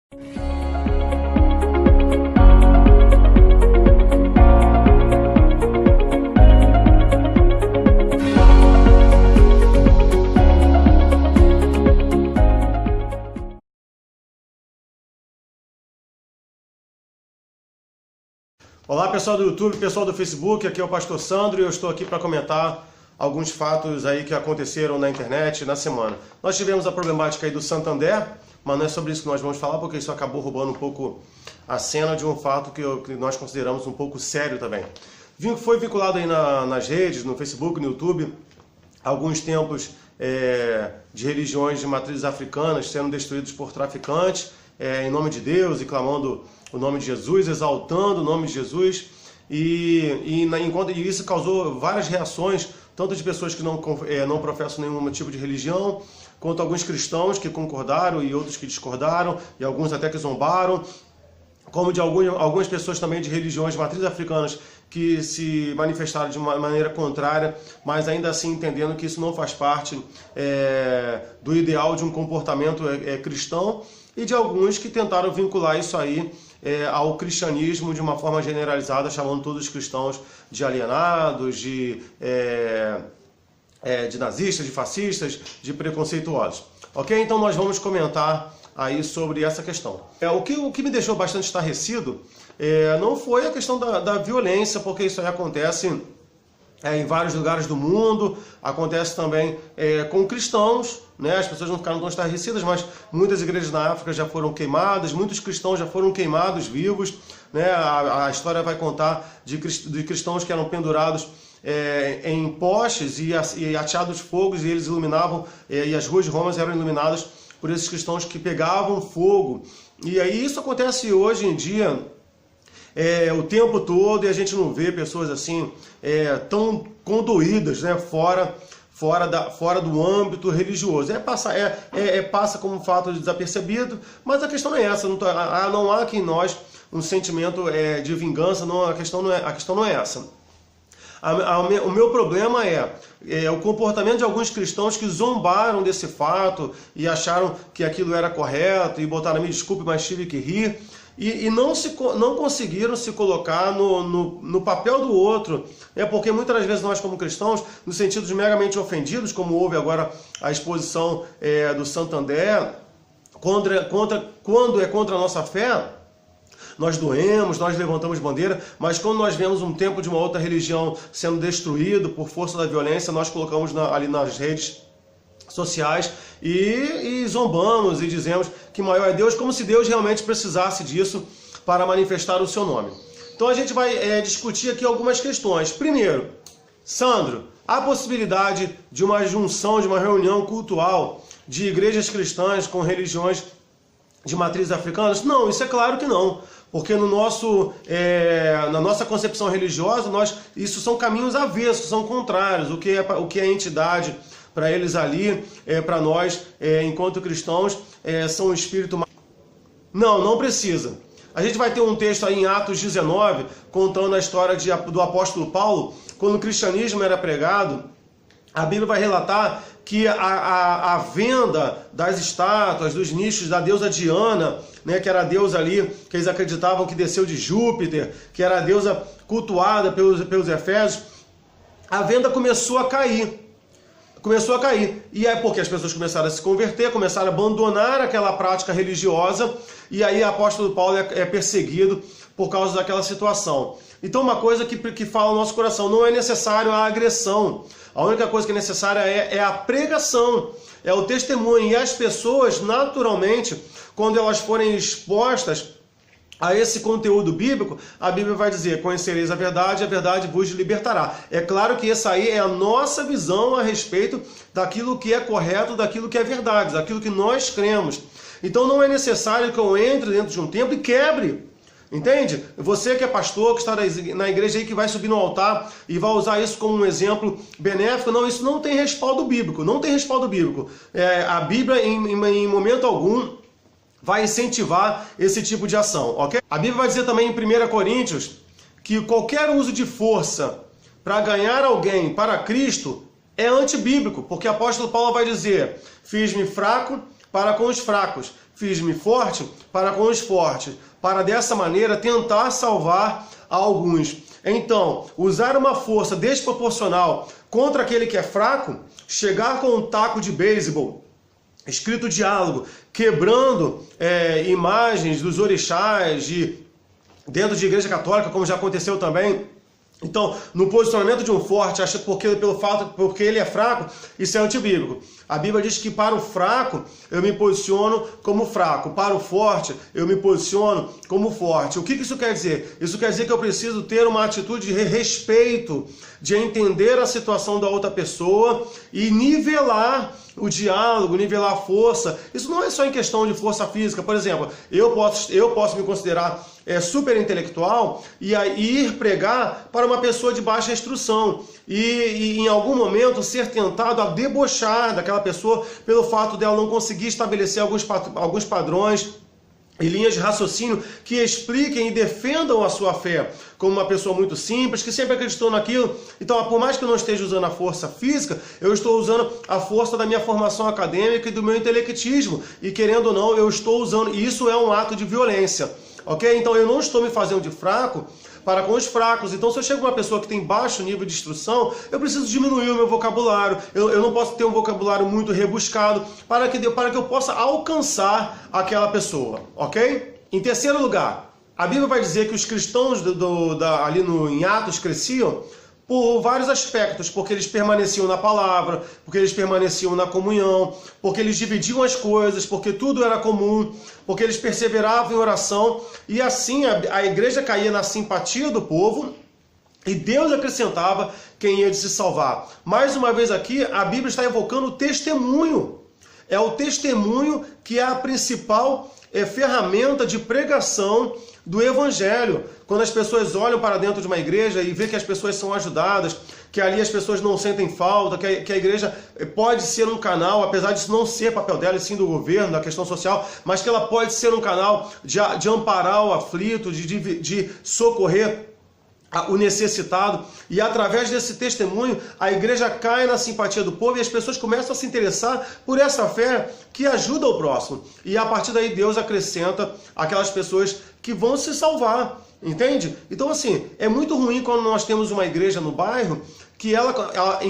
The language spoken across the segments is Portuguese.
Olá pessoal do YouTube, pessoal do Facebook, aqui é o Pastor Sandro e eu estou aqui para comentar alguns fatos aí que aconteceram na internet na semana. Nós tivemos a problemática aí do Santander, mas não é sobre isso que nós vamos falar, porque isso acabou roubando um pouco a cena de um fato que nós consideramos um pouco sério também. Foi vinculado aí nas redes, no Facebook, no YouTube, alguns templos de religiões de matrizes africanas sendo destruídos por traficantes, em nome de Deus e clamando o nome de Jesus, exaltando o nome de Jesus, e isso causou várias reações, tanto de pessoas que não professam nenhum tipo de religião, quanto alguns cristãos que concordaram e outros que discordaram, e alguns até que zombaram, como de algumas pessoas também de religiões de matrizes africanas que se manifestaram de uma maneira contrária, mas ainda assim entendendo que isso não faz parte do ideal de um comportamento cristão, e de alguns que tentaram vincular isso aí ao cristianismo de uma forma generalizada, chamando todos os cristãos de alienados, de nazistas, de fascistas, de preconceituosos. Ok? Então nós vamos comentar aí sobre essa questão. O que me deixou bastante estarrecido não foi a questão da violência, porque isso aí acontece em vários lugares do mundo, acontece também com cristãos, né? As pessoas não ficaram tão estarrecidas, mas muitas igrejas na África já foram queimadas, muitos cristãos já foram queimados vivos, né? A história vai contar de cristãos que eram pendurados em postes e ateados fogos, e eles iluminavam, e as ruas de Roma eram iluminadas por esses cristãos que pegavam fogo. E aí isso acontece hoje em dia o tempo todo, e a gente não vê pessoas assim tão conduídas, né, fora do âmbito religioso. Passa como um fato desapercebido, mas a questão não é essa. Não há aqui em nós um sentimento de vingança, a questão não é essa. O meu problema é o comportamento de alguns cristãos que zombaram desse fato e acharam que aquilo era correto e botaram, me desculpe, mas tive que rir. E não conseguiram se colocar no papel do outro, porque muitas das vezes nós como cristãos, no sentido de meramente ofendidos, como houve agora a exposição do Santander, quando é contra a nossa fé, nós doemos, nós levantamos bandeira, mas quando nós vemos um templo de uma outra religião sendo destruído por força da violência, nós colocamos ali nas redes sociais e zombamos e dizemos que maior é Deus, como se Deus realmente precisasse disso para manifestar o seu nome. Então a gente vai discutir aqui algumas questões. Primeiro, Sandro, há possibilidade de uma junção, de uma reunião cultural de igrejas cristãs com religiões de matrizes africanas? Não, isso é claro que não. Porque na nossa concepção religiosa, isso são caminhos avessos, são contrários. O que é entidade para eles ali, para nós, enquanto cristãos, são um espírito... Não precisa. A gente vai ter um texto aí em Atos 19, contando a história do apóstolo Paulo, quando o cristianismo era pregado. A Bíblia vai relatar que a venda das estátuas, dos nichos da deusa Diana, né, que era a deusa ali, que eles acreditavam que desceu de Júpiter, que era a deusa cultuada pelos efésios, a venda começou a cair. E é porque as pessoas começaram a se converter, começaram a abandonar aquela prática religiosa, e aí o apóstolo Paulo é perseguido por causa daquela situação. Então uma coisa que fala no nosso coração, não é necessário a agressão. A única coisa que é necessária é a pregação, é o testemunho. E as pessoas, naturalmente, quando elas forem expostas a esse conteúdo bíblico, a Bíblia vai dizer, conhecereis a verdade vos libertará. É claro que essa aí é a nossa visão a respeito daquilo que é correto, daquilo que é verdade, daquilo que nós cremos. Então não é necessário que eu entre dentro de um templo e quebre. Entende? Você que é pastor, que está na igreja aí, que vai subir no altar e vai usar isso como um exemplo benéfico, não, isso não tem respaldo bíblico, não tem respaldo bíblico. A Bíblia, em momento algum, vai incentivar esse tipo de ação, ok? A Bíblia vai dizer também em 1 Coríntios que qualquer uso de força para ganhar alguém para Cristo é antibíblico, porque o apóstolo Paulo vai dizer, fiz-me fraco para com os fracos, fiz-me forte para com os fortes, para dessa maneira tentar salvar alguns. Então, usar uma força desproporcional contra aquele que é fraco, chegar com um taco de beisebol, escrito diálogo, quebrando imagens dos orixás dentro de igreja católica, como já aconteceu também. Então, no posicionamento de um forte, acha porque ele é fraco, isso é antibíblico. A Bíblia diz que para o fraco eu me posiciono como fraco, para o forte eu me posiciono como forte. O que isso quer dizer? Isso quer dizer que eu preciso ter uma atitude de respeito, de entender a situação da outra pessoa e nivelar o diálogo, nivelar a força. Isso não é só em questão de força física. Por exemplo, eu posso me considerar super intelectual e ir pregar para uma pessoa de baixa instrução e em algum momento ser tentado a debochar daquela pessoa pelo fato dela não conseguir estabelecer alguns padrões e linhas de raciocínio que expliquem e defendam a sua fé como uma pessoa muito simples, que sempre acreditou naquilo. Então, por mais que eu não esteja usando a força física, eu estou usando a força da minha formação acadêmica e do meu intelectismo. E querendo ou não, eu estou usando, e isso é um ato de violência. Ok? Então, eu não estou me fazendo de fraco para com os fracos. Então, se eu chego uma pessoa que tem baixo nível de instrução, eu preciso diminuir o meu vocabulário. Eu não posso ter um vocabulário muito rebuscado para que eu possa alcançar aquela pessoa. Ok? Em terceiro lugar, a Bíblia vai dizer que os cristãos ali em Atos cresciam por vários aspectos, porque eles permaneciam na palavra, porque eles permaneciam na comunhão, porque eles dividiam as coisas, porque tudo era comum, porque eles perseveravam em oração, e assim a igreja caía na simpatia do povo, e Deus acrescentava quem ia de se salvar. Mais uma vez aqui, a Bíblia está evocando o testemunho. É o testemunho que é a principal ferramenta de pregação do Evangelho. Quando as pessoas olham para dentro de uma igreja e vê que as pessoas são ajudadas, que ali as pessoas não sentem falta, que a igreja pode ser um canal, apesar disso não ser papel dela, e sim do governo, da questão social, mas que ela pode ser um canal de amparar o aflito, de socorrer o necessitado, e através desse testemunho a igreja cai na simpatia do povo e as pessoas começam a se interessar por essa fé que ajuda o próximo, e a partir daí Deus acrescenta aquelas pessoas que vão se salvar, entende? Então assim, é muito ruim quando nós temos uma igreja no bairro que ela,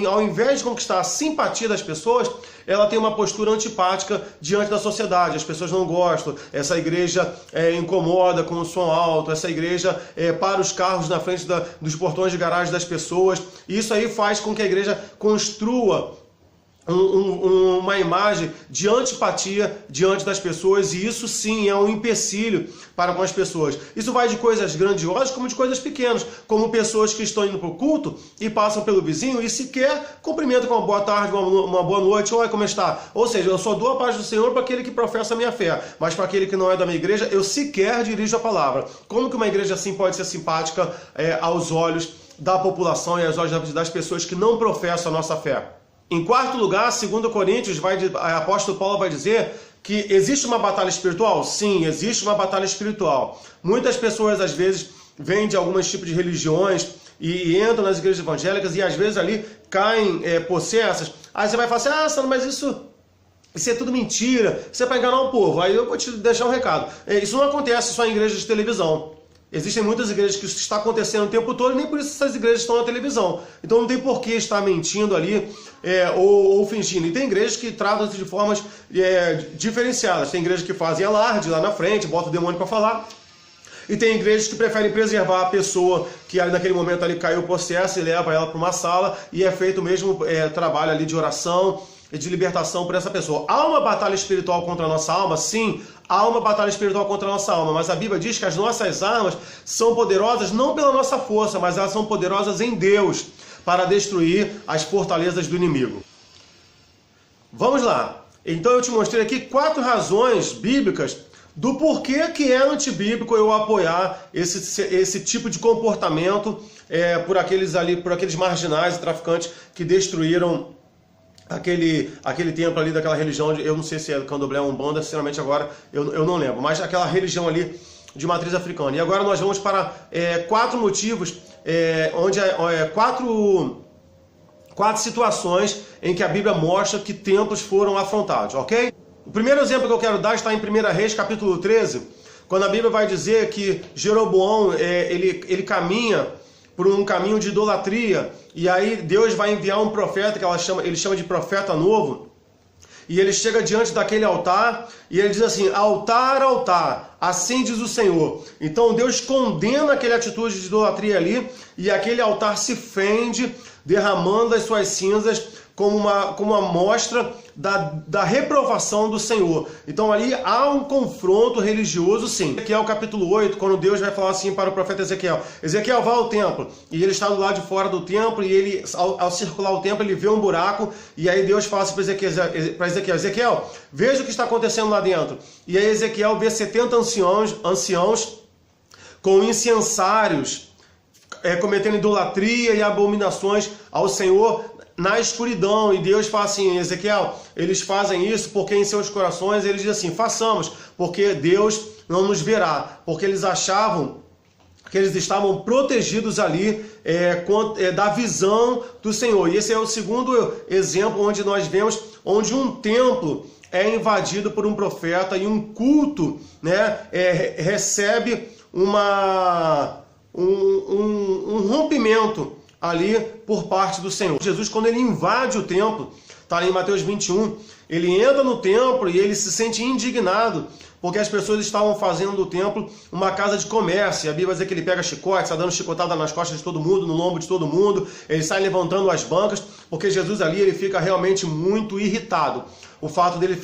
ao invés de conquistar a simpatia das pessoas, ela tem uma postura antipática diante da sociedade. As pessoas não gostam, essa igreja incomoda com o som alto, essa igreja para os carros na frente dos portões de garagem das pessoas. E isso aí faz com que a igreja construa uma imagem de antipatia diante das pessoas, e isso sim é um empecilho para com as pessoas. Isso vai de coisas grandiosas como de coisas pequenas, como pessoas que estão indo para o culto e passam pelo vizinho e sequer cumprimentam com uma boa tarde, uma boa noite, oi, como está? Ou seja, eu só dou a paz do Senhor para aquele que professa a minha fé, mas para aquele que não é da minha igreja, eu sequer dirijo a palavra. Como que uma igreja assim pode ser simpática aos olhos da população e aos olhos das pessoas que não professam a nossa fé? Em quarto lugar, 2 Coríntios, o apóstolo Paulo vai dizer que existe uma batalha espiritual? Sim, existe uma batalha espiritual. Muitas pessoas, às vezes, vêm de alguns tipos de religiões e entram nas igrejas evangélicas e, às vezes, ali caem possessas. Aí você vai falar assim, Sandro, mas isso é tudo mentira, isso é para enganar o povo. Aí eu vou te deixar um recado. Isso não acontece só em igrejas de televisão. Existem muitas igrejas que isso está acontecendo o tempo todo e nem por isso essas igrejas estão na televisão. Então não tem por que estar mentindo ali ou fingindo. E tem igrejas que tratam de formas diferenciadas. Tem igrejas que fazem alarde lá na frente, botam o demônio para falar. E tem igrejas que preferem preservar a pessoa que ali naquele momento ali caiu possessa e leva ela para uma sala e é feito o mesmo trabalho ali de oração e de libertação por essa pessoa. Há uma batalha espiritual contra a nossa alma? Sim, há uma batalha espiritual contra a nossa alma, mas a Bíblia diz que as nossas armas são poderosas não pela nossa força, mas elas são poderosas em Deus para destruir as fortalezas do inimigo. Vamos lá. Então eu te mostrei aqui 4 razões bíblicas do porquê que é antibíblico eu apoiar esse tipo de comportamento por aqueles marginais e traficantes que destruíram aquele templo ali daquela religião, eu não sei se é do Candomblé ou Umbanda, sinceramente agora eu não lembro, mas aquela religião ali de matriz africana. E agora nós vamos para 4 motivos, quatro situações em que a Bíblia mostra que templos foram afrontados, ok? O primeiro exemplo que eu quero dar está em 1 Reis, capítulo 13, quando a Bíblia vai dizer que Jeroboão, ele caminha por um caminho de idolatria, e aí Deus vai enviar um profeta, que ele chama de profeta novo, e ele chega diante daquele altar, e ele diz assim, altar, altar, assim diz o Senhor. Então Deus condena aquela atitude de idolatria ali, e aquele altar se fende, derramando as suas cinzas, como uma mostra da reprovação do Senhor. Então ali há um confronto religioso, sim. Ezequiel capítulo 8, quando Deus vai falar assim para o profeta Ezequiel, Ezequiel, vá ao templo, e ele está do lado de fora do templo, e ele, ao circular o templo, ele vê um buraco, e aí Deus fala assim para Ezequiel, Ezequiel, veja o que está acontecendo lá dentro. E aí Ezequiel vê 70 anciãos com incensários, cometendo idolatria e abominações ao Senhor, na escuridão, e Deus fala assim, Ezequiel, eles fazem isso porque em seus corações eles dizem assim, façamos, porque Deus não nos verá, porque eles achavam que eles estavam protegidos ali da visão do Senhor. E esse é o segundo exemplo onde nós vemos, onde um templo é invadido por um profeta e um culto, né, recebe um rompimento ali por parte do Senhor. Jesus, quando ele invade o templo, está ali em Mateus 21, ele entra no templo e ele se sente indignado, porque as pessoas estavam fazendo do templo uma casa de comércio. E a Bíblia diz que ele pega chicote, está dando chicotada nas costas de todo mundo, no lombo de todo mundo, ele sai levantando as bancas, porque Jesus ali ele fica realmente muito irritado. O fato dele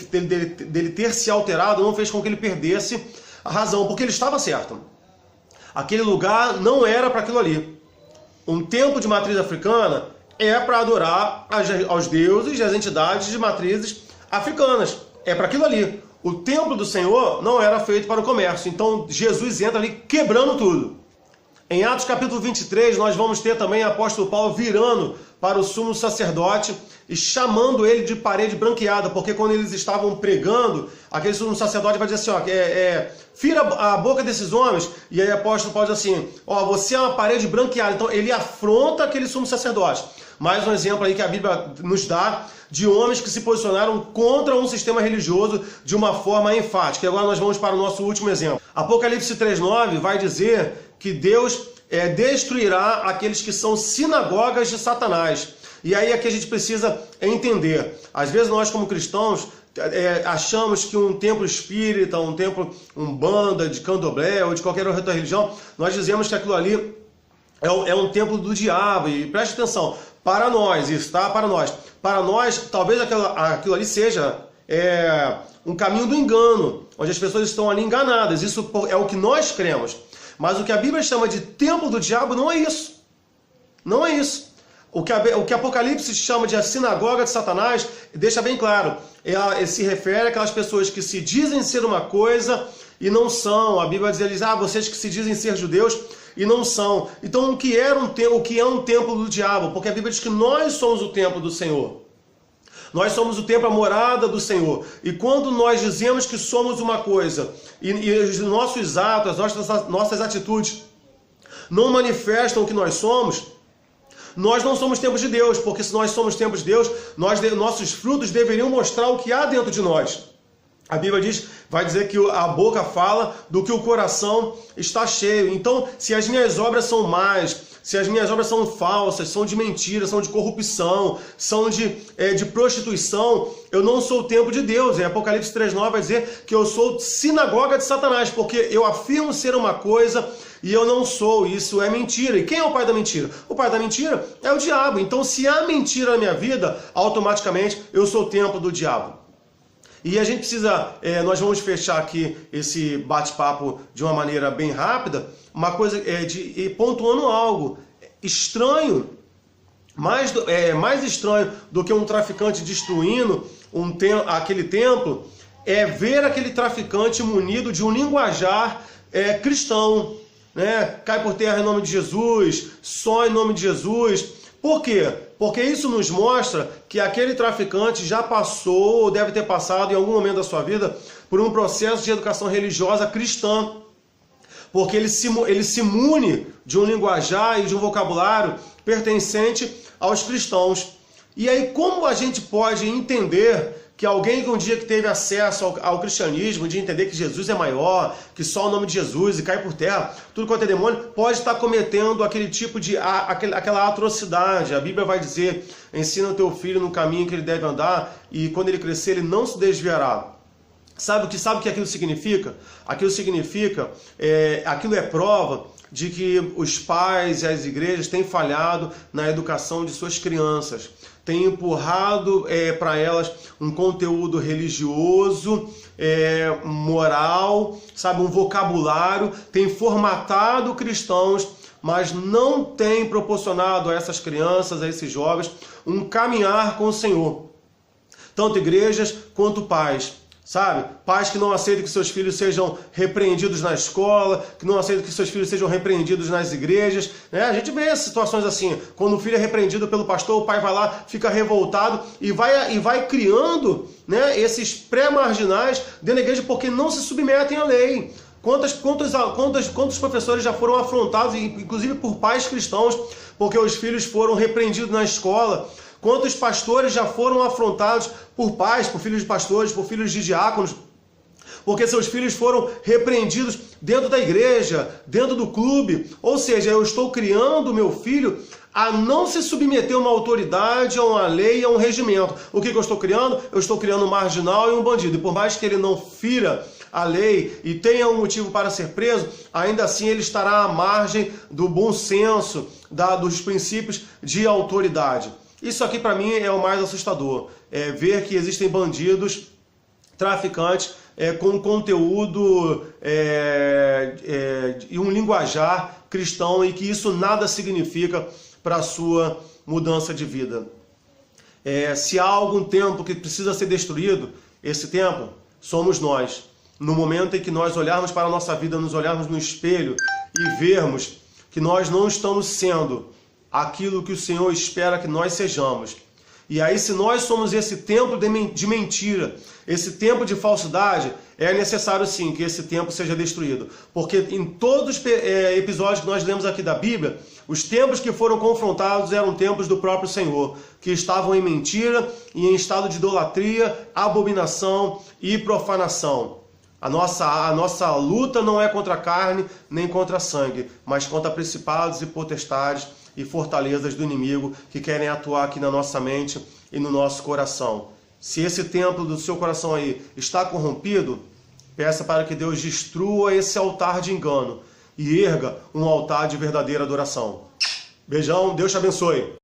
ter se alterado não fez com que ele perdesse a razão, porque ele estava certo. Aquele lugar não era para aquilo ali. Um templo de matriz africana é para adorar aos deuses e às entidades de matrizes africanas. É para aquilo ali. O templo do Senhor não era feito para o comércio. Então Jesus entra ali quebrando tudo. Em Atos capítulo 23, nós vamos ter também o apóstolo Paulo virando para o sumo sacerdote e chamando ele de parede branqueada, porque quando eles estavam pregando, aquele sumo sacerdote vai dizer assim, fira a boca desses homens, e aí o apóstolo Paulo diz assim, você é uma parede branqueada. Então ele afronta aquele sumo sacerdote. Mais um exemplo aí que a Bíblia nos dá de homens que se posicionaram contra um sistema religioso de uma forma enfática. E agora nós vamos para o nosso último exemplo. Apocalipse 3:9 vai dizer que Deus destruirá aqueles que são sinagogas de Satanás. E aí é que a gente precisa entender. Às vezes nós como cristãos achamos que um templo espírita, um templo umbanda, de candomblé ou de qualquer outra religião, nós dizemos que aquilo ali é um templo do diabo. E preste atenção, para nós, isso, tá? Para nós, talvez aquilo ali seja um caminho do engano, onde as pessoas estão ali enganadas. Isso é o que nós cremos. Mas o que a Bíblia chama de templo do diabo não é isso. Não é isso. O que Apocalipse chama de a sinagoga de Satanás, deixa bem claro, se refere àquelas pessoas que se dizem ser uma coisa e não são. A Bíblia diz, vocês que se dizem ser judeus e não são. Então o que é um templo do diabo? Porque a Bíblia diz que nós somos o templo do Senhor. Nós somos o templo, a morada do Senhor. E quando nós dizemos que somos uma coisa e os nossos atos, as nossas atitudes não manifestam o que nós somos, nós não somos templos de Deus, porque se nós somos templos de Deus, nossos frutos deveriam mostrar o que há dentro de nós. A Bíblia vai dizer que a boca fala do que o coração está cheio. Então, se as minhas obras são más, se as minhas obras são falsas, são de mentira, são de corrupção, são de prostituição, eu não sou o templo de Deus. Em Apocalipse 3:9 vai dizer que eu sou sinagoga de Satanás, porque eu afirmo ser uma coisa e eu não sou. Isso é mentira. E quem é o pai da mentira? O pai da mentira é o diabo. Então, se há mentira na minha vida, automaticamente eu sou o templo do diabo. E a gente precisa, nós vamos fechar aqui esse bate-papo de uma maneira bem rápida, uma coisa pontuando algo estranho, mais estranho do que um traficante destruindo aquele templo, é ver aquele traficante munido de um linguajar cristão, né? Cai por terra em nome de Jesus, só em nome de Jesus. Por quê? Porque isso nos mostra que aquele traficante já passou, ou deve ter passado em algum momento da sua vida, por um processo de educação religiosa cristã. Porque ele se mune de um linguajar e de um vocabulário pertencente aos cristãos. E aí, como a gente pode entender que alguém que um dia que teve acesso ao cristianismo, de entender que Jesus é maior, que só o nome de Jesus e cai por terra, tudo quanto é demônio, pode estar cometendo aquele tipo de, aquela atrocidade. A Bíblia vai dizer, ensina o teu filho no caminho que ele deve andar e quando ele crescer ele não se desviará. Sabe o que aquilo significa? Aquilo significa, aquilo é prova de que os pais e as igrejas têm falhado na educação de suas crianças, têm empurrado para elas um conteúdo religioso, moral, sabe, um vocabulário, tem formatado cristãos, mas não tem proporcionado a essas crianças, a esses jovens, um caminhar com o Senhor. Tanto igrejas quanto pais. Sabe? Pais que não aceitam que seus filhos sejam repreendidos na escola, que não aceitam que seus filhos sejam repreendidos nas igrejas. Né? A gente vê situações assim, quando o filho é repreendido pelo pastor, o pai vai lá, fica revoltado e vai criando, né, esses pré-marginais dentro da igreja porque não se submetem à lei. Quantos professores já foram afrontados, inclusive por pais cristãos, porque os filhos foram repreendidos na escola? Quantos pastores já foram afrontados por pais, por filhos de pastores, por filhos de diáconos, porque seus filhos foram repreendidos dentro da igreja, dentro do clube? Ou seja, eu estou criando o meu filho a não se submeter a uma autoridade, a uma lei, a um regimento. O que eu estou criando? Eu estou criando um marginal e um bandido. E por mais que ele não fira a lei e tenha um motivo para ser preso, ainda assim ele estará à margem do bom senso, dos princípios de autoridade. Isso aqui para mim é o mais assustador, ver que existem bandidos, traficantes, com conteúdo e um linguajar cristão e que isso nada significa para a sua mudança de vida. Se há algum tempo que precisa ser destruído, esse tempo somos nós. No momento em que nós olharmos para a nossa vida, nos olharmos no espelho e vermos que nós não estamos sendo aquilo que o Senhor espera que nós sejamos. E aí, se nós somos esse templo de mentira, esse templo de falsidade, é necessário sim que esse templo seja destruído. Porque em todos os episódios que nós lemos aqui da Bíblia, os templos que foram confrontados eram templos do próprio Senhor, que estavam em mentira e em estado de idolatria, abominação e profanação. A nossa luta não é contra a carne nem contra sangue, mas contra principados e potestades e fortalezas do inimigo que querem atuar aqui na nossa mente e no nosso coração. Se esse templo do seu coração aí está corrompido, peça para que Deus destrua esse altar de engano e erga um altar de verdadeira adoração. Beijão, Deus te abençoe.